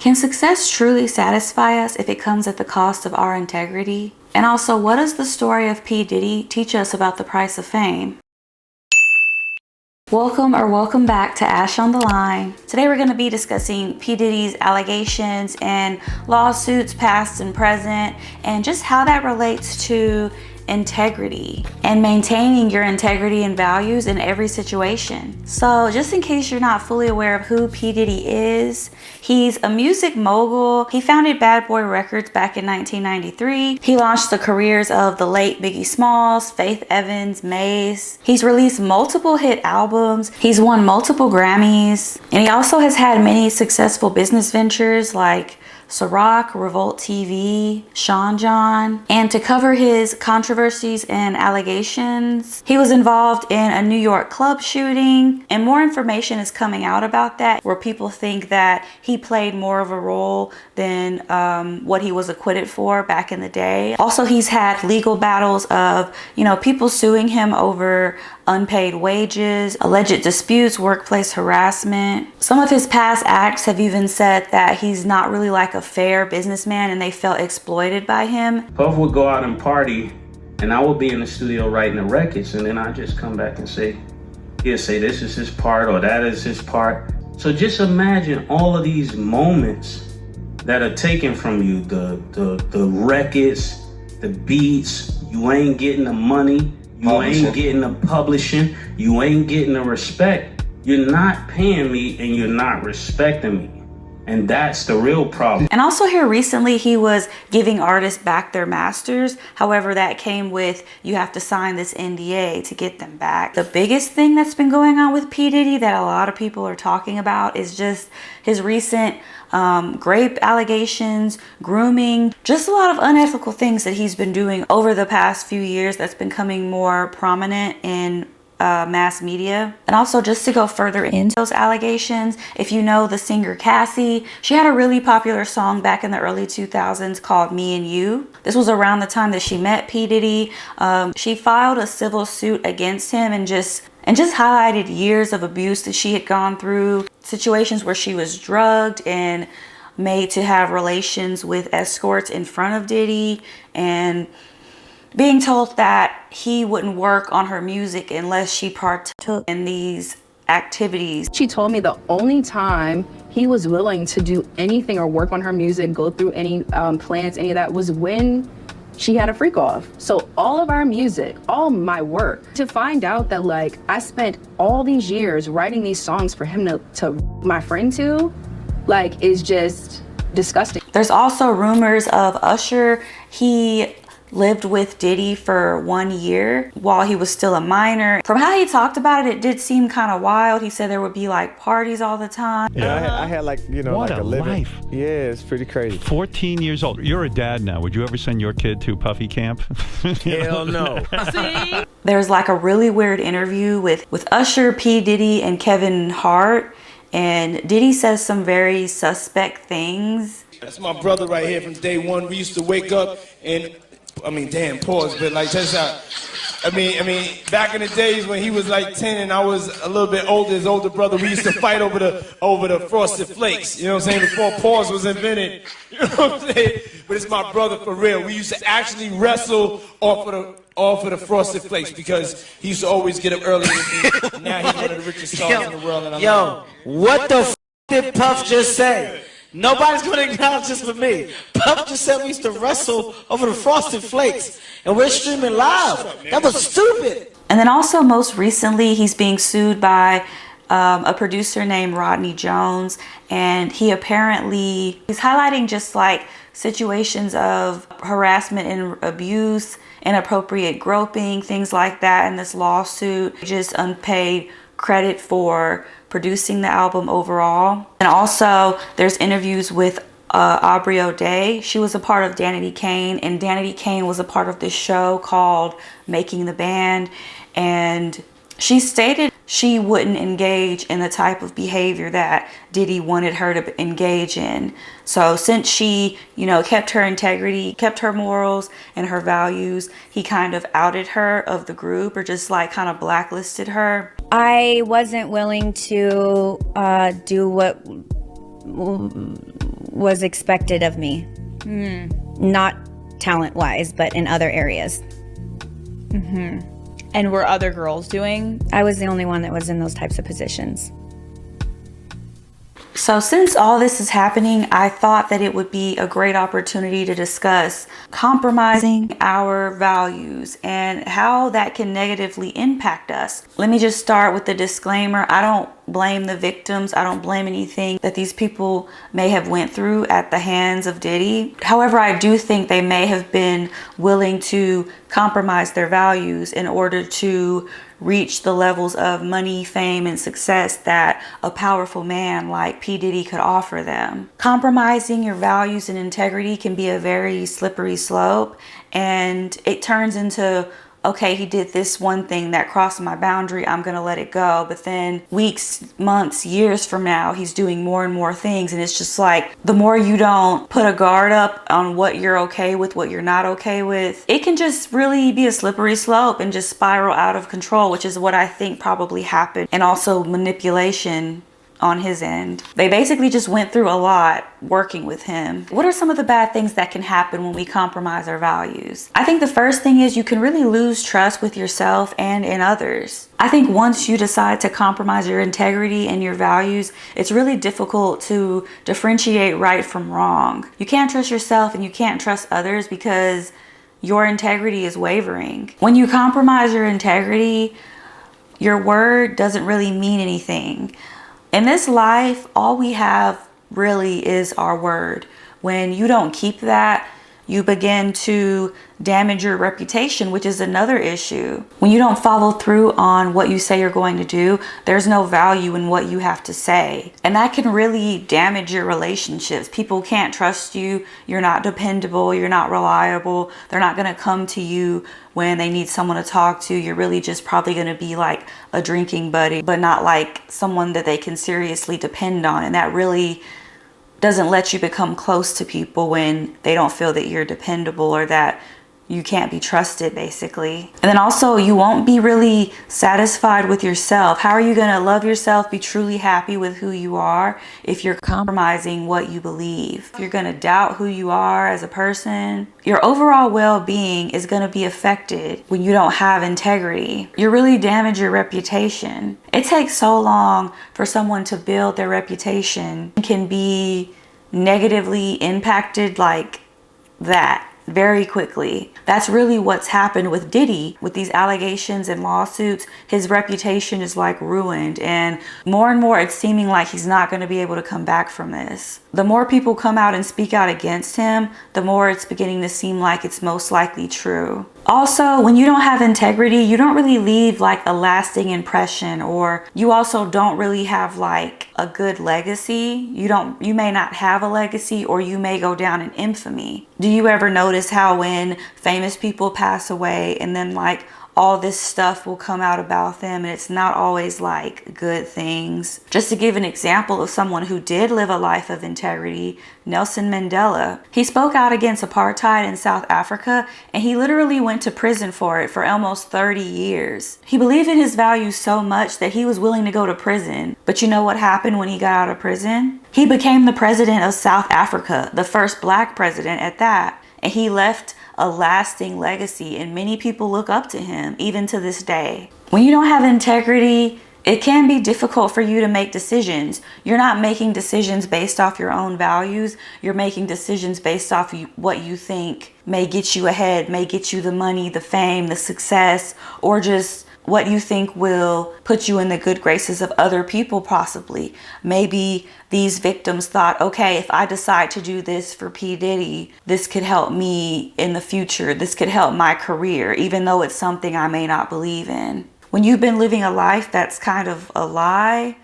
Can success truly satisfy us if it comes at the cost of our integrity? And also, what does the story of P Diddy teach us about the price of fame? Welcome back to Ash on the Line. Today we're going to be discussing P Diddy's allegations and lawsuits past and present, and just how that relates to integrity and maintaining your integrity and values in every situation. So just in case you're not fully aware of who P Diddy is, he's a music mogul. He founded Bad Boy Records back in 1993. He launched the careers of the late Biggie Smalls, Faith Evans, Maze. He's released multiple hit albums. He's won multiple Grammys. And he also has had many successful business ventures like Ciroc, Revolt TV, Sean John. And to cover his controversies and allegations, he was involved in a New York club shooting, and more information is coming out about that, where people think that he played more of a role than what he was acquitted for back in the day. Also, he's had legal battles of, people suing him over unpaid wages, alleged disputes, workplace harassment. Some of his past acts have even said that he's not really like a fair businessman and they felt exploited by him. Puff would go out and party and I would be in the studio writing the records, and then I just come back and say, he'll say this is his part or that is his part. So just imagine all of these moments that are taken from you, the records, the beats, you ain't getting the money, you ain't getting the publishing, you ain't getting the respect. You're not paying me and you're not respecting me. And that's the real problem. And also here recently, he was giving artists back their masters. However, that came with, you have to sign this NDA to get them back. The biggest thing that's been going on with P Diddy that a lot of people are talking about is just his recent rape allegations, grooming, just a lot of unethical things that he's been doing over the past few years that's been coming more prominent in mass media. And also, just to go further into those allegations, if you know the singer Cassie, she had a really popular song back in the early 2000s called Me and You. This was around the time that she met P Diddy. She filed a civil suit against him and just highlighted years of abuse that she had gone through, situations where she was drugged and made to have relations with escorts in front of Diddy, and being told that he wouldn't work on her music unless she partook in these activities. She told me the only time he was willing to do anything or work on her music, go through any plans, any of that, was when she had a freak off. So all of our music, all my work, to find out that like I spent all these years writing these songs for him to my friend to, like, is just disgusting. There's also rumors of Usher. He lived with Diddy for 1 year while he was still a minor. From how he talked about it, it did seem kind of wild. He said there would be like parties all the time. Yeah, I had like, what like a living life. Yeah, it's pretty crazy. 14 years old. You're a dad now. Would you ever send your kid to Puffy camp? Hell no. See? There's like a really weird interview with Usher, P Diddy, and Kevin Hart. And Diddy says some very suspect things. That's my brother right here from day one. We used to wake up and, damn, pause, but like, check this out. Back in the days when he was like 10 and I was a little bit older, his older brother, we used to fight over the Frosted Flakes, you know what I'm saying, before pause was invented, you know what I'm saying? But it's my brother for real. We used to actually wrestle off of the Frosted Flakes because he used to always get up early with me. Now he's one of the richest stars in the world. And what the f did Puff just say? Nobody's going to acknowledge this but me. Puff just said we used to wrestle over the Frosted Flakes, and we're streaming live. That was stupid. And then also most recently, he's being sued by a producer named Rodney Jones, and he's highlighting just like situations of harassment and abuse, inappropriate groping, things like that in this lawsuit, just unpaid credit for producing the album overall. And also there's interviews with Aubrey O'Day. She was a part of Danity Kane, and Danity Kane was a part of this show called Making the Band, and she stated she wouldn't engage in the type of behavior that Diddy wanted her to engage in. So since she, kept her integrity, kept her morals and her values, he kind of outed her of the group, or just like kind of blacklisted her. I wasn't willing to do was expected of me. Not talent-wise, but in other areas. And were other girls doing? I was the only one that was in those types of positions. So since all this is happening, I thought that it would be a great opportunity to discuss compromising our values and how that can negatively impact us. Let me just start with the disclaimer. I don't blame the victims. I don't blame anything that these people may have went through at the hands of Diddy. However, I do think they may have been willing to compromise their values in order to reach the levels of money, fame, and success that a powerful man like P Diddy could offer them. Compromising your values and integrity can be a very slippery slope, and it turns into, okay, he did this one thing that crossed my boundary, I'm gonna let it go. But then weeks, months, years from now, he's doing more and more things. And it's just like, the more you don't put a guard up on what you're okay with, what you're not okay with, it can just really be a slippery slope and just spiral out of control, which is what I think probably happened. And also manipulation on his end. They basically just went through a lot working with him. What are some of the bad things that can happen when we compromise our values? I think the first thing is you can really lose trust with yourself and in others. I think once you decide to compromise your integrity and your values, it's really difficult to differentiate right from wrong. You can't trust yourself and you can't trust others because your integrity is wavering. When you compromise your integrity, your word doesn't really mean anything. In this life, all we have really is our word. When you don't keep that, you begin to damage your reputation, which is another issue. When you don't follow through on what you say you're going to do, there's no value in what you have to say. And that can really damage your relationships. People can't trust you. You're not dependable. You're not reliable. They're not going to come to you when they need someone to talk to. You're really just probably going to be like a drinking buddy, but not like someone that they can seriously depend on. And that really doesn't let you become close to people when they don't feel that you're dependable or that you can't be trusted, basically. And then also, you won't be really satisfied with yourself. How are you going to love yourself, be truly happy with who you are, if you're compromising what you believe? If you're going to doubt who you are as a person, your overall well-being is going to be affected when you don't have integrity. You really damage your reputation. It takes so long for someone to build their reputation. It can be negatively impacted like that very quickly. That's really what's happened with Diddy. With these allegations and lawsuits, his reputation is like ruined, and more it's seeming like he's not going to be able to come back from this. The more people come out and speak out against him, the more it's beginning to seem like it's most likely true. Also, when you don't have integrity, you don't really leave like a lasting impression, or you also don't really have like a good legacy. You may not have a legacy, or you may go down in infamy. Do you ever notice how when famous people pass away and then like all this stuff will come out about them, and it's not always like good things? Just to give an example of someone who did live a life of integrity, Nelson Mandela. He spoke out against apartheid in South Africa, and he literally went to prison for it for almost 30 years. He believed in his values so much that he was willing to go to prison. But you know what happened when he got out of prison? He became the president of South Africa, the first black president at that. And he left a lasting legacy, and many people look up to him even to this day. When you don't have integrity, it can be difficult for you to make decisions. You're not making decisions based off your own values. You're making decisions based off what you think may get you ahead, may get you the money, the fame, the success, or just what you think will put you in the good graces of other people possibly. Maybe these victims thought, okay, if I decide to do this for P Diddy, this could help me in the future. This could help my career, even though it's something I may not believe in. When you've been living a life that's kind of a lie,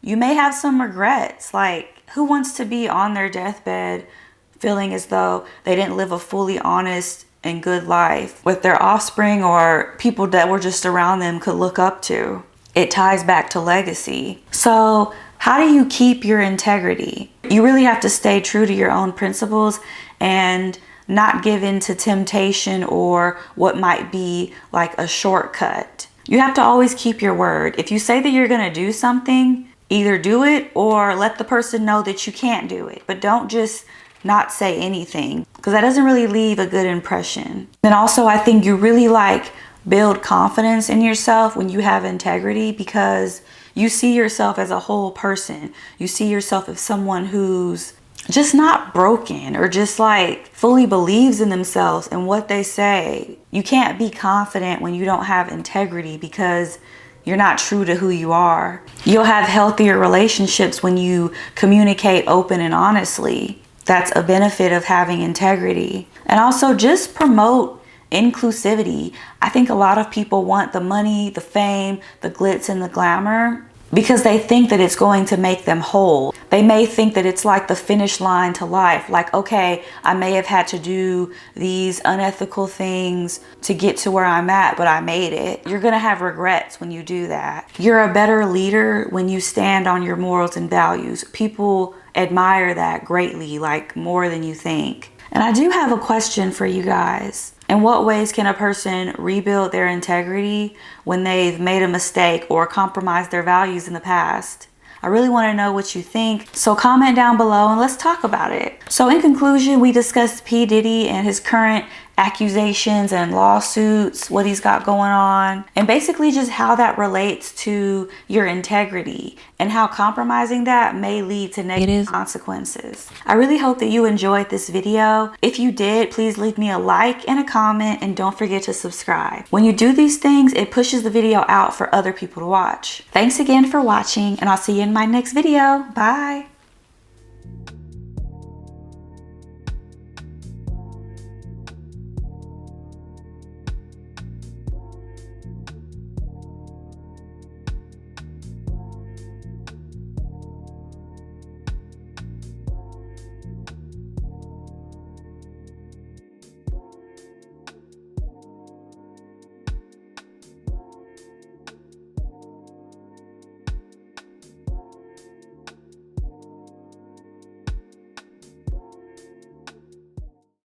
you may have some regrets. Like, who wants to be on their deathbed feeling as though they didn't live a fully honest and good life with their offspring or people that were just around them could look up to? It ties back to legacy. So how do you keep your integrity? You really have to stay true to your own principles and not give in to temptation or what might be like a shortcut. You have to always keep your word. If you say that you're going to do something, Either do it or let the person know that you can't do it, but don't just not say anything, because that doesn't really leave a good impression. And also, I think you really like build confidence in yourself when you have integrity, because you see yourself as a whole person. You see yourself as someone who's just not broken or just like fully believes in themselves and what they say. You can't be confident when you don't have integrity, because you're not true to who you are. You'll have healthier relationships when you communicate open and honestly. That's a benefit of having integrity. And also just promote inclusivity. I think a lot of people want the money, the fame, the glitz and the glamour because they think that it's going to make them whole. They may think that it's like the finish line to life. Like, okay, I may have had to do these unethical things to get to where I'm at, but I made it. You're gonna have regrets when you do that. You're a better leader when you stand on your morals and values. People admire that greatly, like more than you think. And I do have a question for you guys. In what ways can a person rebuild their integrity when they've made a mistake or compromised their values in the past? I really want to know what you think. So comment down below and let's talk about it. So in conclusion, we discussed P Diddy and his current accusations and lawsuits, what he's got going on, and basically just how that relates to your integrity and how compromising that may lead to negative consequences. I really hope that you enjoyed this video. If you did, please leave me a like and a comment, and don't forget to subscribe. When you do these things, it pushes the video out for other people to watch. Thanks again for watching, and I'll see you in my next video. Bye.